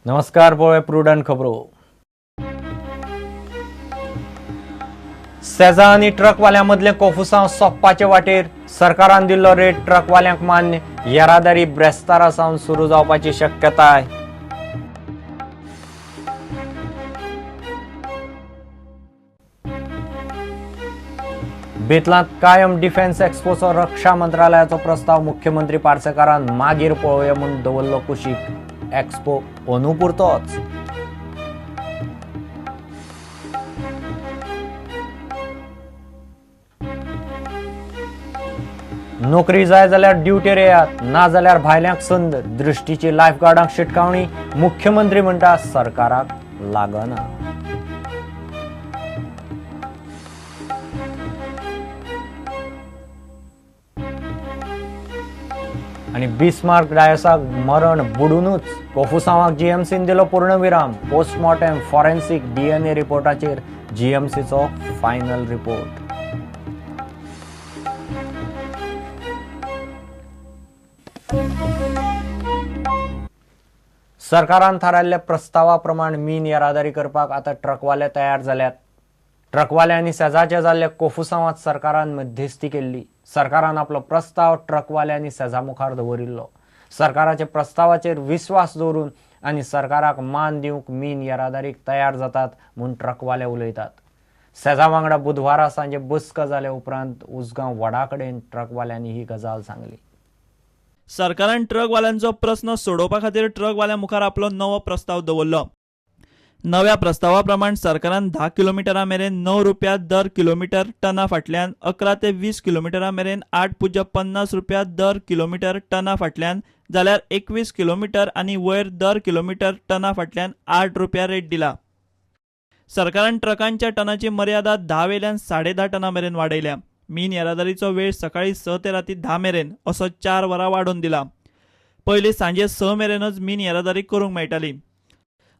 नमस्कार पळय प्रुडंट खबरो। सेजा आनी ट्रकवाल्या मदले कोफुसांव सोंपपाचे वाटेर सरकारान दिल्लो रेट ट्रकवाल्यांक मान्य। येरादारी ब्रेस्तारा सावन सुरू जावपाची शक्यताय। बेतलांत कायम डिफेन्स एक्स्पोचो रक्षा मंत्रालयाचो प्रस्ताव मुख्यमंत्री पार्सेकारान मागीर पळोवया म्हूण दवरलो कुशीक। एक्स्पो अंदू पुरतोच। नोकरी जाय जाल्यार ड्युटीर येयात, ना जाल्यार भायल्यांक संद। दृष्टीची लायफगार्डांक शिटकावणी, मुख्यमंत्री म्हणटा सरकाराक लागना। आणि बिस्मार्क डायसाक मरण बुडूनच कोफुसांवाक जीएमसीन दिलो पूर्णविराम। पोस्टमॉर्टम फॉरेन्सिक डीएनए रिपोर्टाचेर जीएमसीचो फायनल रिपोर्ट। सरकारान थारायल्ल्या प्रस्तावा प्रमाण मीन येरादारी करपाक आता ट्रकवाले तयार जाल्यात। ट्रकवाल्यांनी सेजाचे जाल्ले कोफुसांवात सरकारान मध्यस्थी केल्ली। सरकारान आपलो प्रस्ताव ट्रकवाल्यांनी सेजा मुखार दवरिल्लो। सरकाराचे प्रस्तावाचेर विश्वास दवरून आनी सरकाराक मान दिवंक मीन येरादारीक तयार जातात म्हूण ट्रकवाले उलयतात। सेजा वांगडा बुधवारा सांजे बसका जाले उपरांत उसगांव वडा कडेन ट्रकवाल्यांनी ही गजाल सांगली। सरकारान ट्रकवाल्यांचो प्रस्न सोडोवपा खातीर ट्रकवाल्यां मुखार आपलो नवो प्रस्ताव दवरलो। नव्या प्रस्तावा प्रमाण सरकारान 10 किलोमिटरा मेरेन 9 रुपया दर किलोमीटर टना फाटल्यान 11 ते 20 किलोमिटरा मेरेन 8.50 रुपया दर किलोमीटर टना फाटल्यान जाल्यार 21 किलोमीटर आनी वयर दर किलोमीटर टना फाटल्यान 8 रुपया रेट दिला। सरकारान ट्रकांच्या टनाची मर्यादा 10 वेल्यान 10.5 टना मेरेन वाडयल्या। मीन येरादारीचो वेळ सकाळी 6 ते राती 10 मेरेन असो 4 वरां वाडोवन दिला। पयलीं सांजे 6 मेरेनच मीन येरादारी करूंक मेळटाली।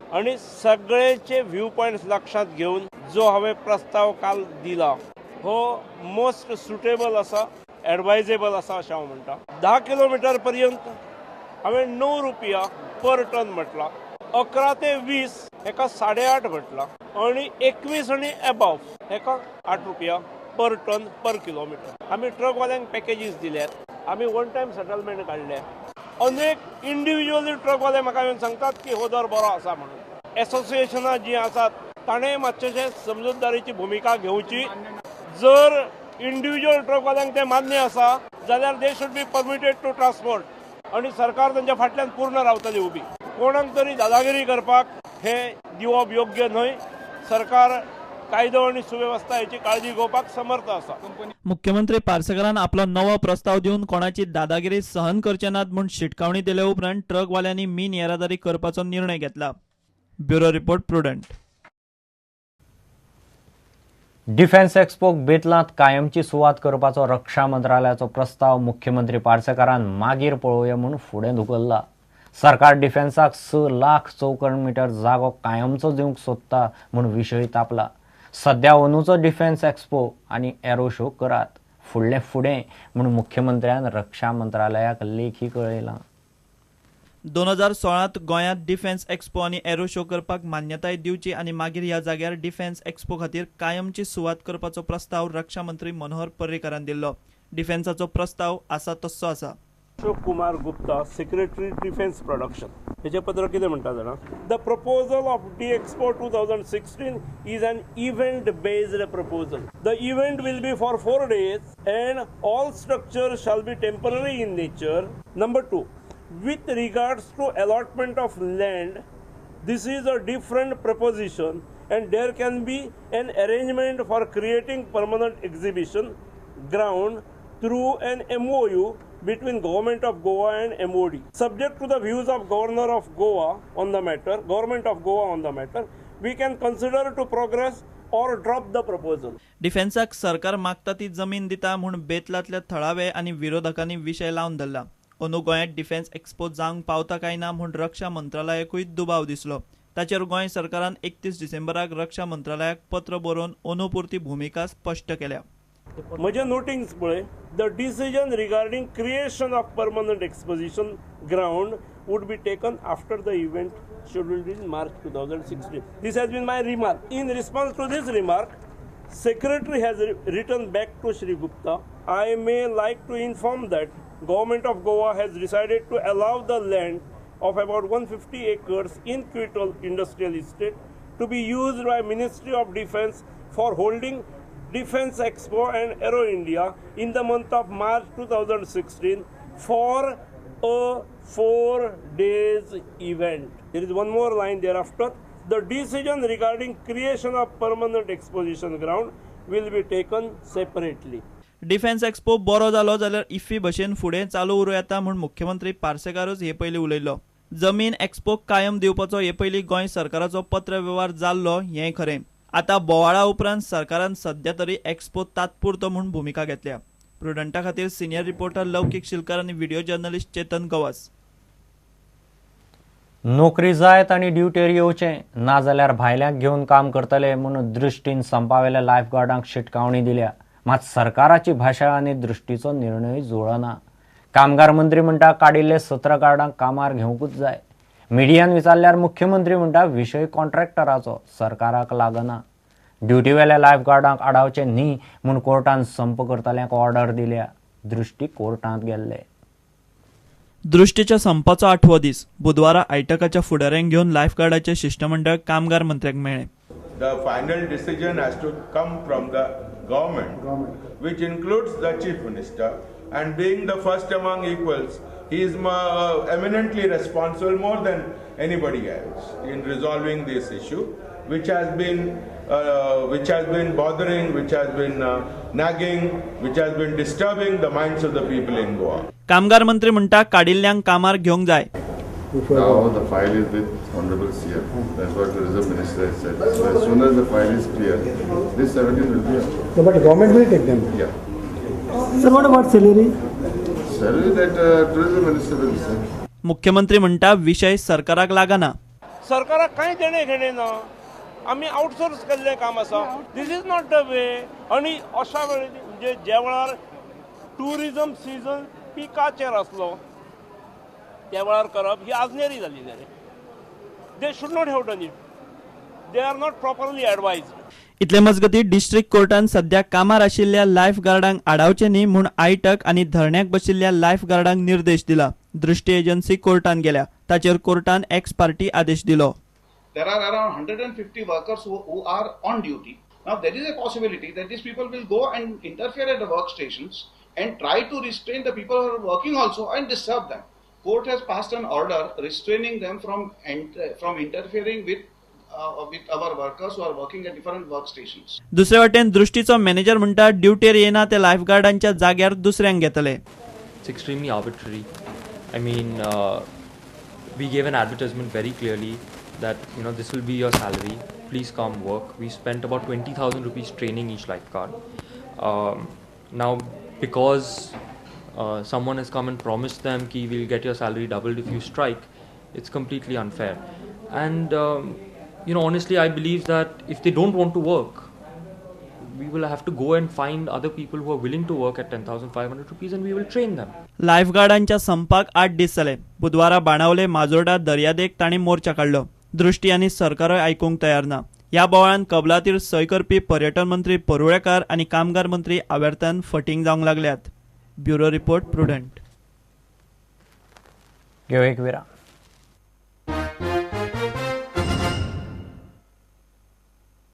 आणि सगळेचे व्ह्यू पॉइंट्स लक्षात घेऊन जो हांवें प्रस्ताव काल दिला हो मोस्ट सुटेबल असा, एडवायजेबल असा अशें हांव म्हणटा। 10 किलोमीटर पर्यंत हांवें 9 रुपया पर टन म्हटला, 11 ते 20 हेका 8.5 म्हटला आणि 21 आणि अबव हेका 8 रुपया पर टन पर किलोमीटर। आमी ट्रकवाल्यांक पॅकेजीस दिल्यात, आमी वन टायम सेटलमेंट काढले। अनेक इंडिव्हिज्युअली ट्रकवाले म्हाका येवन सांगतात की हो दर बरो आसा म्हणून। एसोसिएशनां जी आसात ताणें मातशें समजूतदारीची भुमिका घेवची। जर इंडिव्हिज्युअल ट्रकवाल्यांक ते मान्य आसा जाल्यार they should be permitted to transport आणि सरकार तांच्या फाटल्यान पूर्ण रावतली उबी। कोणाक तरी दादागिरी करपाक हे दिवप योग्य न्हय। सरकार कायदो आणि सुव्यवस्था याची काळजी घेवपाक समर्थ आसा। मुख्यमंत्री पार्सेकारान आपलो नवो प्रस्ताव दिवन कोणाची दादागिरी सहन करचे नात म्हूण शिटकावणी दिले उपरांत ट्रकवाल्यांनी मीन येरादारी करपाचो निर्णय घेतला। Bureau report prudent. डिफेन्स एक्स्पोक बेतलांत कायमची सुवात करपाचो रक्षा मंत्रालयाचो प्रस्ताव मुख्यमंत्री पार्सेकारान मागीर पळोवया म्हूण फुडें धुकल्ला। सरकार डिफेन्साक 6 लाख चौकर्ण मीटर जागो कायमचो दिवंक सोदता म्हूण विशय तापला। सध्या अंदूचो डिफेन्स एक्स्पो आनी एरो शो करात, फुडें म्हूण मुख्यमंत्र्यान रक्षा मंत्रालयाक लेखी कळयलां। 2016 गोंयांत डिफेन्स एक्स्पो आनी एरो शो करपाक मान्यताय दिवची आनी मागीर ह्या जाग्यार डिफेन्स एक्स्पो खातीर कायमची सुवात करपाचो प्रस्ताव रक्षा मंत्री मनोहर पर्रीकारान दिल्लो। डिफेन्साचो प्रस्ताव आसा तस्सो आसा। Ashok Kumar Gupta, secretary defence production, हेचे पत्र कितें म्हणटा जाणा? The proposal of DXPO 2016 is an event based proposal. The event will be for 4 days and all structures shall be temporary in nature. Number 2, with regards to allotment of land, this is a different proposition and there can be an arrangement for creating permanent exhibition ground through an MOU between Government of Goa and MOD. Subject to the views of Governor of Goa on the matter, Government of Goa on the matter, we can consider to progress or drop the proposal. डिफेन्साक सरकार मागता ती जमीन दिता म्हूण बेतलांतल्या थळावे आनी विरोधकांनी विशय लावन धरला। अंदू गोंयांत डिफेन्स एक्स्पो जावंक पावता काय ना म्हूण रक्षा मंत्रालयाकूय दुबाव दिसलो। ताचेर गोंय सरकारान 31 डिसेंबराक रक्षा मंत्रालयाक पत्र बरोवन अंदू पुरती भुमिका स्पश्ट केल्या। म्हजे नोटिंग्स पळय, the decision regarding creation of permanent exposition ground would be taken after the event scheduled in March 2016. This has been my remark. In response to this remark, Secretary has written back to Shri Gupta. I may like to inform that Government of Goa has decided to allow the land of about 150 acres in Quittal Industrial Estate to be used by Ministry of Defence for holding Defence Expo and Aero India in the month of March 2016 for a 4 days event. There is one more line thereafter. The decision regarding creation of permanent exposition ground will be taken separately. Defence expo बरो जालो जाल्यार IFFI भशेन फुडें चालू उरूं येता म्हूण मुख्यमंत्री पार्सेकारूच हे पयलीं उलयल्लो. जमीन एक्सपोक कायम दिवपाचो हे पयलीं गोंय सरकाराचो पत्र व्यवहार जाल्लो हें खरें. आतां बोवाळा उपरांत सरकारान सध्या तरी एक्सपो तात्पुरतो म्हूण भुमिका घेतल्या. प्रुडंटा खातीर सिनियर रिपोर्टर लौकीक शिलकर आनी व्हिडिओ जर्नलिस्ट चेतन गवास. नोकरी जायत आनी ड्युटीर येवचें ना जाल्यार भायल्यांक घेवन काम करतले म्हणून दृश्टीन संपावेल्या लायफगार्डांक शिटकावणी दिल्या. मात सरकाराची भाशा आनी दृश्टीचो निर्णय जुळना. कामगार मंत्री म्हणटा काडिल्ले 17 गार्डांक कामार घेवंकूच जाय. मिडियान विचारल्यार मुख्यमंत्री म्हणटा विशय कॉन्ट्रॅक्टराचो, सरकाराक लागना. ड्युटी वेल्या लायफगार्डांक आडावचे न्ही म्हूण कोर्टान संप करतल्यांक ऑर्डर दिल्या. दृश्टी कोर्टांत गेल्ले. दृष्टीच्या संपाचो 8वो दीस बुधवारा आयटकाच्या फुडाऱ्यांक घेवन लायफगार्डाचे शिष्टमंडळ कामगार मंत्र्याक मेळ्ळे. The final decision has to come from the government, which includes the chief minister, and being the first among equals, he is eminently responsible more than anybody else in resolving this issue, which has been bothering, which has been nagging, which has been disturbing the minds of the people in Goa. कामगार मंत्री म्हणटा काडिल्ल्यांक कामार घेवंक जाय. Now the file is with Honorable CM. That's what the Reserve Minister has said. So as soon as the file is clear, this 17 will be up. So, but the government will take them. Yeah. Sir, what about salary? Salary that Tourism Minister will say. मुख्यमंत्री म्हणटा विषय सरकाराक लागना. सरकाराक कांय देणे घेणे ना. आम्ही आउटसोर्स केल्लें काम आसा. दिस इज नॉट द वे. आनी अशा वेळी म्हणजे ज्या वेळार टुरिजम सिजन पिकाचेर आसलो त्या वेळार करप ही आजनेरी जाली. They should not have done it. They are not properly advised. इतले मजगती डिस्ट्रिक्ट कोर्टान सध्या कामार आशिल्ल्या लायफगार्डांक आडावचे न्ही म्हूण आयटक आनी धरण्याक बशिल्ल्या लायफगार्डांक निर्देश दिला. दृष्टी एजन्सी कोर्टान गेल्या. ताचेर कोर्टान एक्स पार्टी आदेश दिलो. There are around 150 workers who are on duty. Now there is a possibility that these people will go and interfere at the workstations and try to restrain the people who are working also and disturb them. Court has passed an order restraining them from interfering with our workers who are working at different workstations. दुसरे वटेन दृष्टीचो manager म्हणटा ड्युटीर येना ते लायफगार्डांच्या जाग्यार दुसऱ्यांक घेतले. It's extremely arbitrary. I mean, we gave an advertisement very clearly that this will be your salary. Please come work. We spent about 20,000 rupees training each lifeguard. Now, because someone has come and promised them that we'll get your salary doubled if you strike, it's completely unfair. And honestly, I believe that if they don't want to work, we will have to go and find other people who are willing to work at 10,500 rupees and we will train them. लायफगार्डांच्या संपाक 8 दीस जाले. बुधवारा बाणावले माजोर्डा दर्यादेग तांणी मोर्चा काढलो. दृष्टी आनी सरकारूय आयकूंक तयार ना. ह्या बोवाळान कबलातीर सय करपी पर्यटन मंत्री परुळेकार आनी कामगार मंत्री आवेर्तान फटींग जावंक लागल्यात. Bureau report prudent. घेऊ एक विराम.